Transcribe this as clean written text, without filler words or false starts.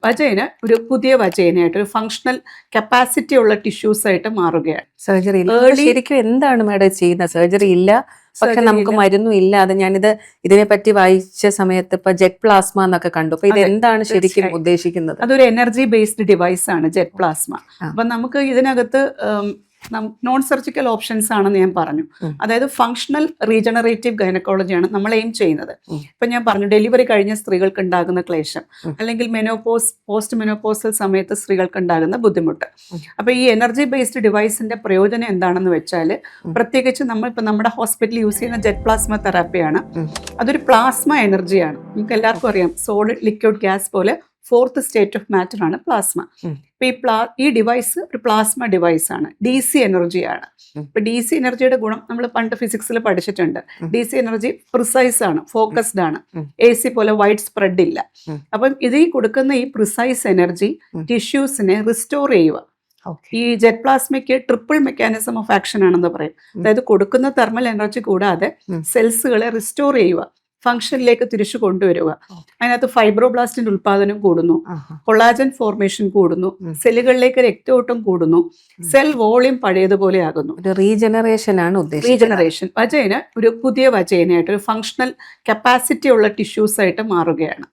Vagina ഒരു പുതിയ വജൈനയായിട്ട് ഒരു ഫങ്ഷണൽ കപ്പാസിറ്റി ഉള്ള ടിഷ്യൂസ് ആയിട്ട് മാറുകയാണ്. സർജറി ശരിക്കും എന്താണ് മാഡം ചെയ്യുന്നത്? സർജറി ഇല്ല, പക്ഷെ നമുക്ക് മരുന്നും ഇല്ല. അത് ഇതിനെപ്പറ്റി വായിച്ച സമയത്ത് ഇപ്പൊ ജെറ്റ് പ്ലാസ്മ എന്നൊക്കെ കണ്ടു. അപ്പൊ ഇത് എന്താണ് ശരിക്കും ഉദ്ദേശിക്കുന്നത്? അതൊരു എനർജി ബേസ്ഡ് ഡിവൈസ് ആണ് ജെറ്റ് പ്ലാസ്മ. അപ്പൊ നമുക്ക് ഇതിനകത്ത് നോൺ സർജിക്കൽ ഓപ്ഷൻസ് ആണെന്ന് ഞാൻ പറഞ്ഞു. അതായത് ഫങ്ഷണൽ റീജനറേറ്റീവ് ഗൈനക്കോളജിയാണ് നമ്മൾ എയിം ചെയ്യുന്നത്. ഇപ്പൊ ഞാൻ പറഞ്ഞു, ഡെലിവറി കഴിഞ്ഞ സ്ത്രീകൾക്ക് ഉണ്ടാകുന്ന ക്ലേശം, അല്ലെങ്കിൽ പോസ്റ്റ് മെനോപോസൽ സമയത്ത് സ്ത്രീകൾക്ക് ഉണ്ടാകുന്ന ബുദ്ധിമുട്ട്. അപ്പൊ ഈ എനർജി ബേസ്ഡ് ഡിവൈസിന്റെ പ്രയോജനം എന്താണെന്ന് വെച്ചാൽ, പ്രത്യേകിച്ച് നമ്മുടെ ഹോസ്പിറ്റലിൽ യൂസ് ചെയ്യുന്ന ജെറ്റ് പ്ലാസ്മ തെറാപ്പിയാണ്. അതൊരു പ്ലാസ്മ എനർജിയാണ്. നമുക്ക് എല്ലാവർക്കും അറിയാം, സോളിഡ് ലിക്വിഡ് ഗ്യാസ് പോലെ ഫോർത്ത് സ്റ്റേറ്റ് ഓഫ് മാറ്റർ ആണ് പ്ലാസ്മ. ഈ ഡിവൈസ് ഒരു പ്ലാസ്മ ഡിവൈസ് ആണ്, DC എനർജിയാണ്. ഇപ്പൊ DC എനർജിയുടെ ഗുണം നമ്മൾ പണ്ട് ഫിസിക്സിൽ പഠിച്ചിട്ടുണ്ട്. DC എനർജി പ്രിസൈസ് ആണ്, ഫോക്കസ്ഡ് ആണ്, AC പോലെ വൈഡ് സ്പ്രെഡ് ഇല്ല. അപ്പം ഇതിൽ കൊടുക്കുന്ന ഈ പ്രിസൈസ് എനർജി ടിഷ്യൂസിനെ റിസ്റ്റോർ ചെയ്യുക. ഈ ജെറ്റ് പ്ലാസ്മയ്ക്ക് ട്രിപ്പിൾ മെക്കാനിസം ഓഫ് ആക്ഷൻ ആണെന്ന് പറയും. അതായത് കൊടുക്കുന്ന തെർമൽ എനർജി കൂടാതെ സെൽസുകളെ റിസ്റ്റോർ ചെയ്യുക, ഫംഗ്ഷനിലേക്ക് തിരിച്ചു കൊണ്ടുവരിക. അതിനകത്ത് ഫൈബ്രോബ്ലാസ്റ്റിന്റെ ഉൽപാദനം കൂടുന്നു, കൊളാജൻ ഫോർമേഷൻ കൂടുന്നു, സെല്ലുകളിലേക്ക് രക്തയോട്ടം കൂടുന്നു, സെൽ വോളിയം പഴയതുപോലെ ആകുന്നു. റീജനറേഷൻ ആണ് ഉദ്ദേശിച്ചത്. റീജനറേഷൻ. വജൈന ഒരു പുതിയ വജൈനയായിട്ട് ഒരു ഫങ്ഷണൽ കപ്പാസിറ്റി ഉള്ള ടിഷ്യൂസ് ആയിട്ട് മാറുകയാണ്.